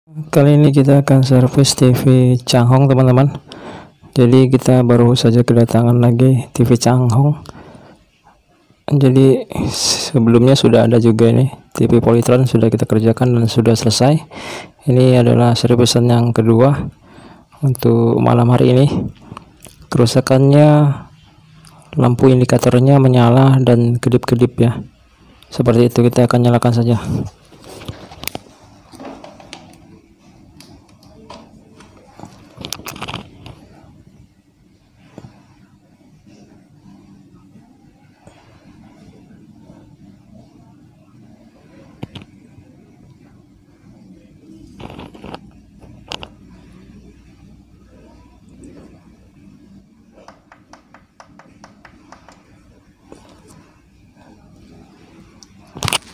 Kali ini kita akan servis TV Changhong, teman-teman. Jadi kita baru saja kedatangan lagi TV Changhong. Jadi sebelumnya sudah ada juga ini TV Polytron, sudah kita kerjakan dan sudah selesai. Ini adalah servisan yang kedua untuk malam hari ini. Kerusakannya, lampu indikatornya menyala dan kedip-kedip ya. Seperti itu, kita akan nyalakan saja.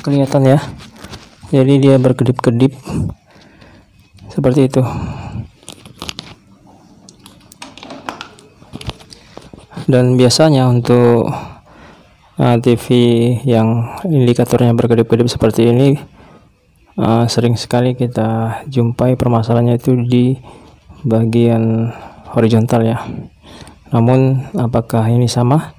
Kelihatan ya, jadi dia berkedip-kedip seperti itu. Dan biasanya untuk TV yang indikatornya berkedip-kedip seperti ini sering sekali kita jumpai permasalahannya itu di bagian horizontal ya. Namun apakah ini sama?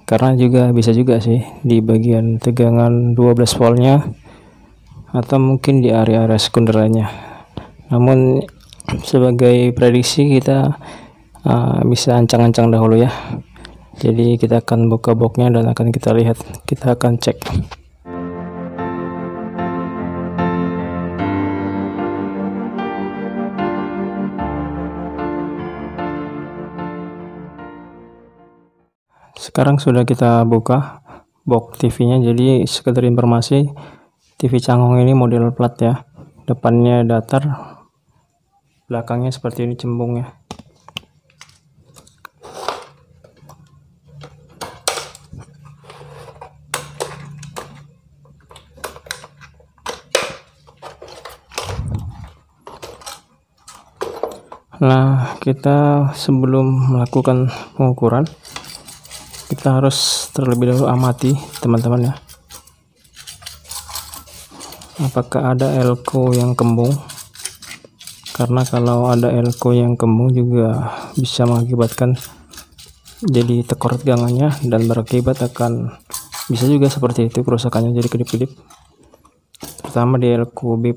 Karena juga bisa juga sih di bagian tegangan 12 voltnya atau mungkin di area-area sekunder lainnya. Namun sebagai prediksi kita bisa ancang-ancang dahulu ya. Jadi kita akan buka boxnya dan akan kita lihat, kita akan cek. Sekarang sudah kita buka box TV-nya. Jadi sekedar informasi, TV Changhong ini model plat ya. Depannya datar, belakangnya seperti ini cembung ya. Nah, kita sebelum melakukan pengukuran, kita harus terlebih dahulu amati teman-teman ya, apakah ada elko yang kembung. Karena kalau ada elko yang kembung juga bisa mengakibatkan jadi tekor tegangannya dan berakibat akan bisa juga seperti itu kerusakannya, jadi kedip-kedip, terutama di elko B+.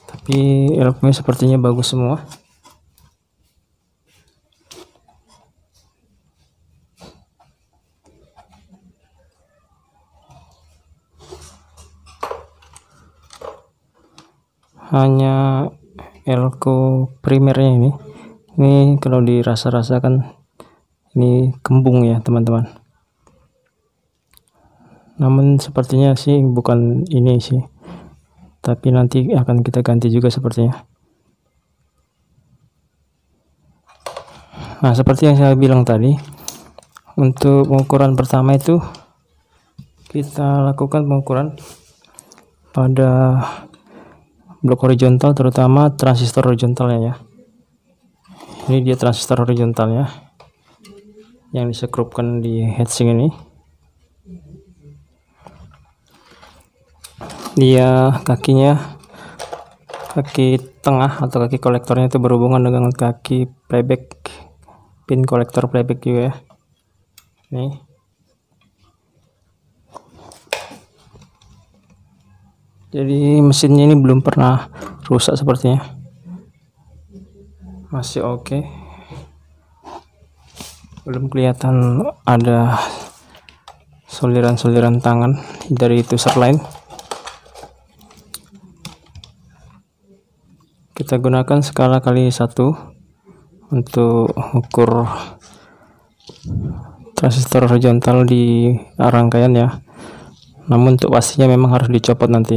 Tapi elko-nya sepertinya bagus semua. Hanya elko primernya ini kalau dirasa-rasakan ini kembung ya teman-teman. Namun sepertinya sih bukan ini sih, tapi nanti akan kita ganti juga sepertinya. Nah, seperti yang saya bilang tadi, untuk pengukuran pertama itu kita lakukan pengukuran pada blok horizontal, terutama transistor horizontalnya ya. Ini dia transistor horizontalnya yang disekrupkan di heatsink ini. Dia kakinya, kaki tengah atau kaki kolektornya itu berhubungan dengan kaki playback, pin kolektor playback juga ya. Nih. Jadi mesinnya ini belum pernah rusak sepertinya, masih oke. Belum kelihatan ada soliran-soliran tangan dari tusuk line. Kita gunakan skala kali 1 untuk ukur transistor horizontal di rangkaian ya. Namun untuk pastinya memang harus dicopot nanti.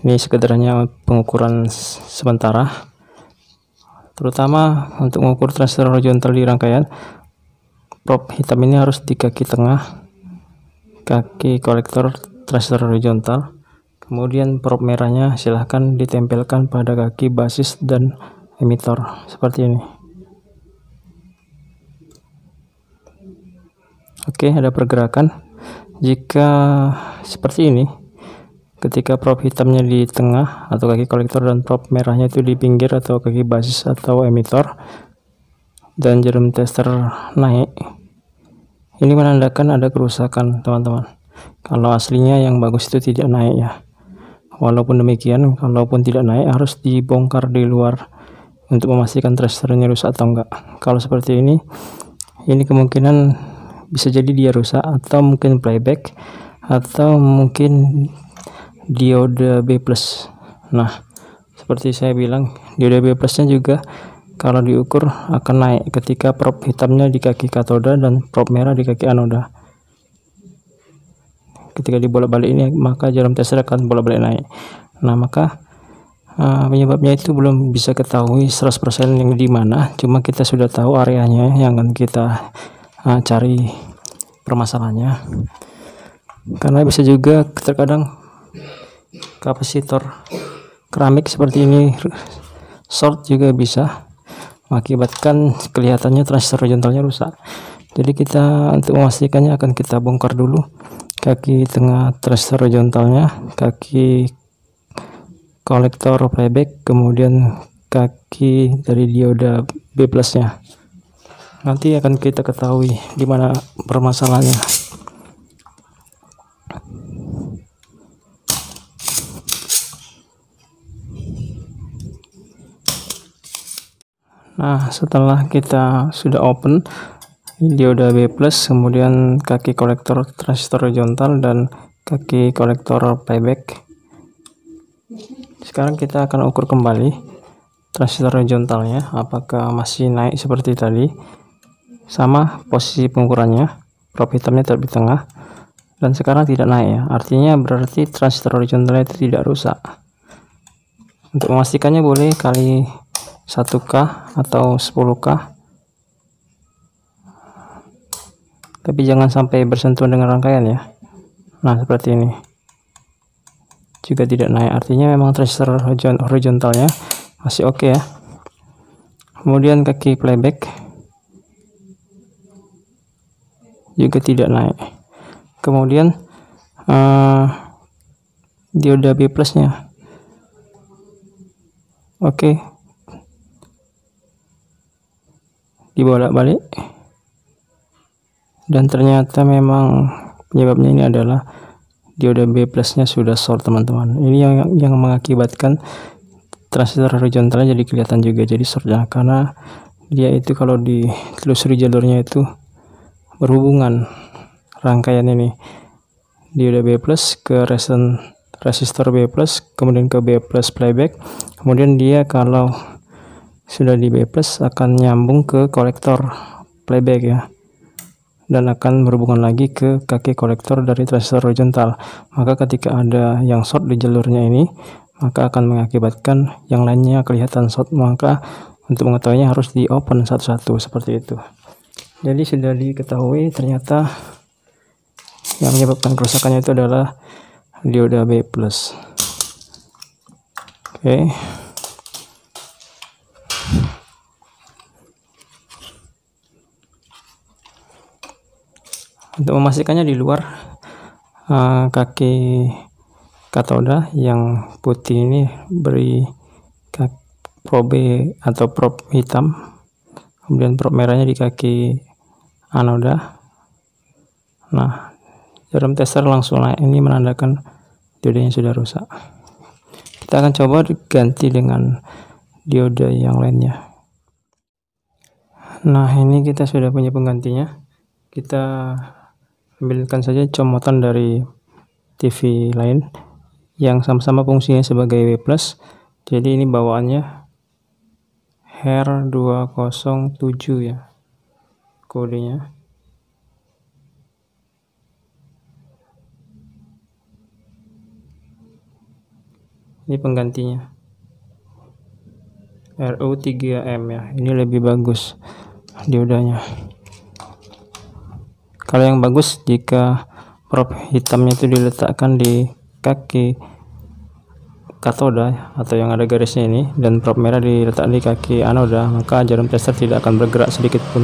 Ini sekedarnya pengukuran sementara, terutama untuk mengukur transistor horizontal di rangkaian. Prop hitam ini harus di kaki tengah, kaki kolektor transistor horizontal. Kemudian prop merahnya silahkan ditempelkan pada kaki basis dan emitor seperti ini. Oke, ada pergerakan. Jika seperti ini, ketika prop hitamnya di tengah atau kaki kolektor dan prop merahnya itu di pinggir atau kaki basis atau emitor, dan jarum tester naik, ini menandakan ada kerusakan teman-teman. Kalau aslinya yang bagus itu tidak naik ya. Walaupun demikian, kalaupun tidak naik harus dibongkar di luar untuk memastikan tracernya rusak atau enggak. Kalau seperti ini kemungkinan bisa jadi dia rusak, atau mungkin playback, atau mungkin diode B+. Nah, seperti saya bilang, diode B+ nya juga kalau diukur akan naik ketika prop hitamnya di kaki katoda dan prop merah di kaki anoda. Ketika dibolak-balik ini, maka jarum tester akan bolak-balik naik. Nah, maka penyebabnya itu belum bisa ketahui 100% yang di mana, cuma kita sudah tahu areanya yang akan kita cari permasalahannya. Karena bisa juga terkadang kapasitor keramik seperti ini short juga bisa mengakibatkan kelihatannya transistor horizontalnya rusak. Jadi kita untuk memastikannya akan kita bongkar dulu kaki tengah transistor horizontalnya, kaki kolektor playback, kemudian kaki dari dioda B+ nya. Nanti akan kita ketahui di mana permasalahannya. Nah, setelah kita sudah open dioda B+, kemudian kaki kolektor transistor horizontal dan kaki kolektor playback, sekarang kita akan ukur kembali transistor horizontalnya apakah masih naik seperti tadi, sama posisi pengukurannya, prop hitamnya tetap di tengah, dan sekarang tidak naik ya, artinya berarti transistor horizontalnya itu tidak rusak. Untuk memastikannya boleh kali 1K atau 10K, tapi jangan sampai bersentuhan dengan rangkaian ya. Nah, seperti ini juga tidak naik, artinya memang transistor horizontalnya masih oke ya. Kemudian kaki playback juga tidak naik. Kemudian dioda B+ nya oke, dibolak-balik, dan ternyata memang penyebabnya ini adalah dioda B+ nya sudah short teman-teman. Ini yang mengakibatkan transistor horizontalnya jadi kelihatan juga jadi short ya, karena dia itu kalau ditelusuri jalurnya itu berhubungan rangkaian ini dioda B+ ke resistor B+, kemudian ke B+ playback, kemudian dia kalau sudah di B+ akan nyambung ke kolektor playback ya, dan akan berhubungan lagi ke kaki kolektor dari transistor horizontal. Maka ketika ada yang short di jalurnya ini, maka akan mengakibatkan yang lainnya kelihatan short. Maka untuk mengetahuinya harus di open satu-satu seperti itu. Jadi sudah diketahui ternyata yang menyebabkan kerusakannya itu adalah dioda B+. Oke. Untuk memastikannya di luar kaki katoda yang putih ini beri prop B atau prop hitam, kemudian prop merahnya di kaki anoda. Nah, jarum tester langsung naik, ini menandakan diodanya sudah rusak. Kita akan coba diganti dengan dioda yang lainnya. Nah, ini kita sudah punya penggantinya. Kita ambilkan saja comotan dari TV lain yang sama-sama fungsinya sebagai W+. Jadi ini bawaannya HER207 ya kodenya. Ini penggantinya RU3M ya, ini lebih bagus diodanya. Kalau yang bagus jika prop hitamnya itu diletakkan di kaki katoda atau yang ada garisnya ini, dan prop merah diletakkan di kaki anoda, maka jarum tester tidak akan bergerak sedikit pun.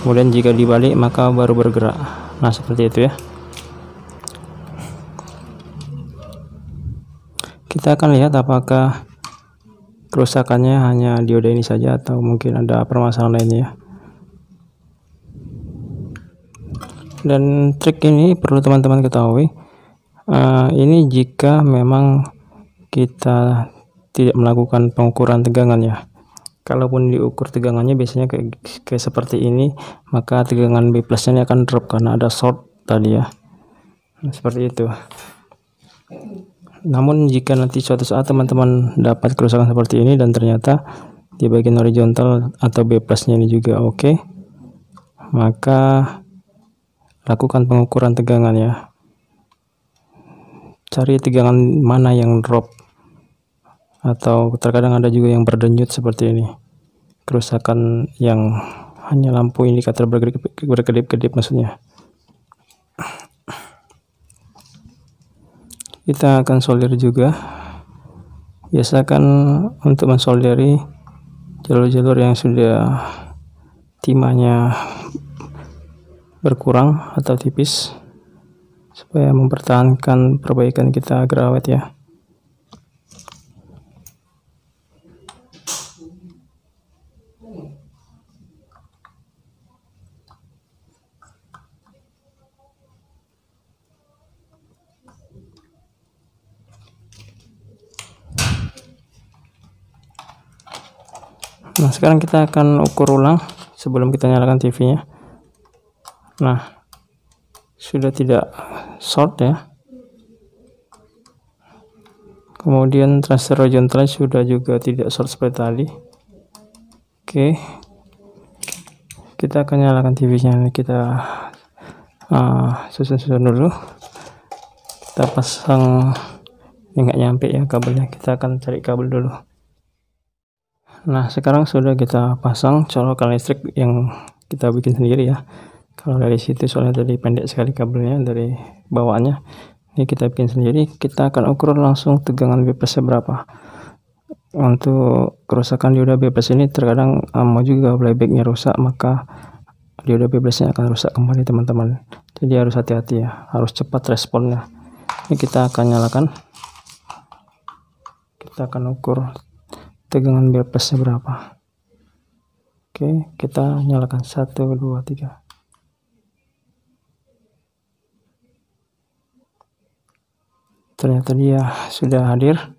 Kemudian jika dibalik maka baru bergerak. Nah, seperti itu ya. Kita akan lihat apakah kerusakannya hanya dioda ini saja atau mungkin ada permasalahan lainnya ya. Dan trik ini perlu teman-teman ketahui, ini jika memang kita tidak melakukan pengukuran tegangan ya. Kalaupun diukur tegangannya biasanya kayak seperti ini, maka tegangan B plusnya ini akan drop karena ada short tadi ya. Nah, seperti itu. Namun jika nanti suatu saat teman-teman dapat kerusakan seperti ini dan ternyata di bagian horizontal atau B plusnya ini juga oke, maka lakukan pengukuran tegangan ya. Cari tegangan mana yang drop, atau terkadang ada juga yang berdenyut seperti ini, kerusakan yang hanya lampu indikator berkedip-kedip maksudnya. Kita akan solder juga. Biasakan untuk mensolderi jalur-jalur yang sudah timahnya berkurang atau tipis, supaya mempertahankan perbaikan kita agar awet ya. Nah, sekarang kita akan ukur ulang sebelum kita nyalakan TV-nya. Nah, sudah tidak short ya. Kemudian transfer horizontal sudah juga tidak short seperti tadi. Oke, kita akan nyalakan TV-nya. Kita susun dulu. Kita pasang, ini nggak nyampe ya kabelnya. Kita akan cari kabel dulu. Nah, sekarang sudah kita pasang colokan listrik yang kita bikin sendiri ya. Kalau dari situ soalnya tadi pendek sekali kabelnya dari bawaannya, ini kita bikin sendiri. Kita akan ukur langsung tegangan B plus berapa. Untuk kerusakan dioda B plus ini terkadang mau juga playbacknya rusak, maka dioda B plusnya akan rusak kembali teman-teman. Jadi harus hati-hati ya, harus cepat responnya. Ini kita akan nyalakan, kita akan ukur tegangan B plusnya berapa. Oke, kita nyalakan 1, 2, 3. Ternyata dia sudah hadir,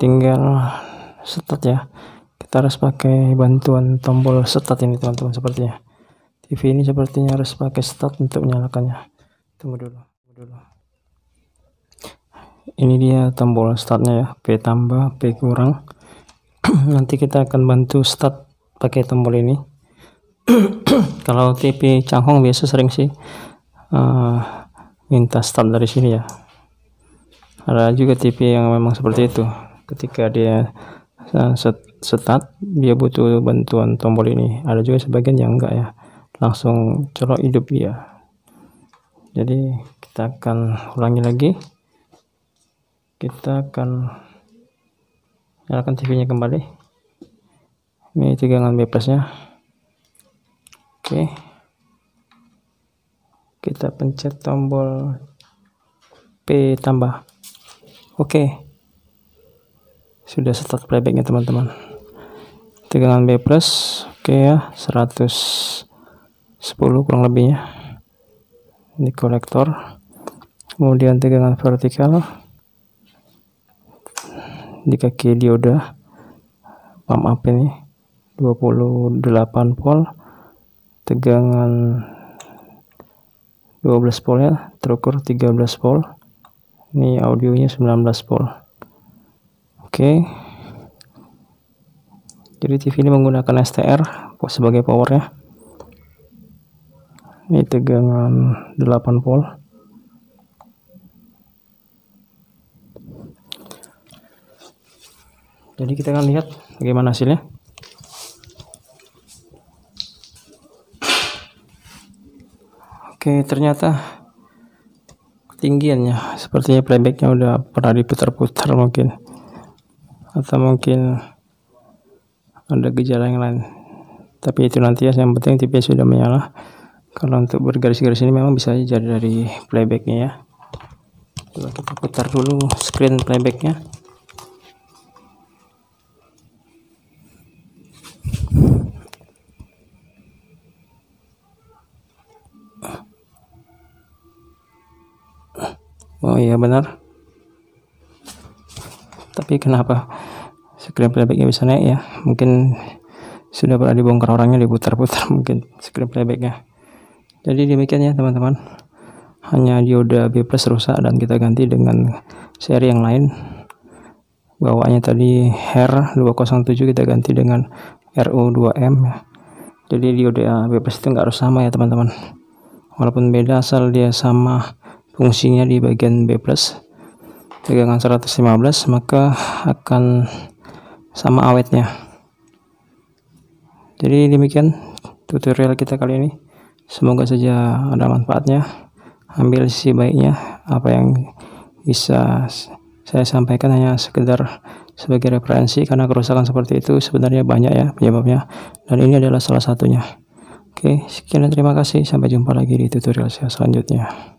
tinggal start ya. Kita harus pakai bantuan tombol start ini teman-teman. Sepertinya TV ini sepertinya harus pakai start untuk menyalakannya. Tunggu dulu. Ini dia tombol startnya ya, P tambah, P kurang. Nanti kita akan bantu start pakai tombol ini. Kalau TV Changhong biasa sering sih minta start dari sini ya. Ada juga TV yang memang seperti itu, ketika dia start dia butuh bantuan tombol ini. Ada juga sebagian yang enggak ya, langsung colok hidup dia. Jadi kita akan ulangi lagi, kita akan nyalakan TV-nya kembali. Ini tegangan B plusnya. Oke, kita pencet tombol P tambah. Oke, sudah start playbacknya teman-teman. Tegangan B plus oke ya, 110 kurang lebihnya. Ini kolektor. Kemudian tegangan vertikal di kaki dioda pump up ini 28 volt, tegangan 12 volt ya, terukur 13 volt. Ini audionya 19 volt. Oke, jadi TV ini menggunakan STR sebagai powernya. Ini tegangan 8 volt. Jadi kita akan lihat bagaimana hasilnya. Oke, ternyata ketinggiannya sepertinya playbacknya udah pernah diputar-putar mungkin, atau mungkin ada gejala yang lain. Tapi itu nanti ya, yang penting TV sudah menyala. Kalau untuk bergaris-garis ini memang bisa jadi dari playbacknya ya. Coba kita putar dulu screen playbacknya. Oh iya benar, tapi kenapa screen playbacknya bisa naik ya? Mungkin sudah pernah dibongkar orangnya, diputar-putar mungkin screen playbacknya. Jadi demikian ya teman-teman, hanya dioda B+ rusak dan kita ganti dengan seri yang lain. Bawaannya tadi HER 207, kita ganti dengan RU2M ya. Jadi dioda B+ itu nggak harus sama ya teman-teman, walaupun beda asal dia sama fungsinya di bagian B+, tegangan 115, maka akan sama awetnya. Jadi demikian tutorial kita kali ini, semoga saja ada manfaatnya. Ambil sisi baiknya, apa yang bisa saya sampaikan hanya sekedar sebagai referensi, karena kerusakan seperti itu sebenarnya banyak ya penyebabnya, dan ini adalah salah satunya. Oke, sekian dan terima kasih, sampai jumpa lagi di tutorial saya selanjutnya.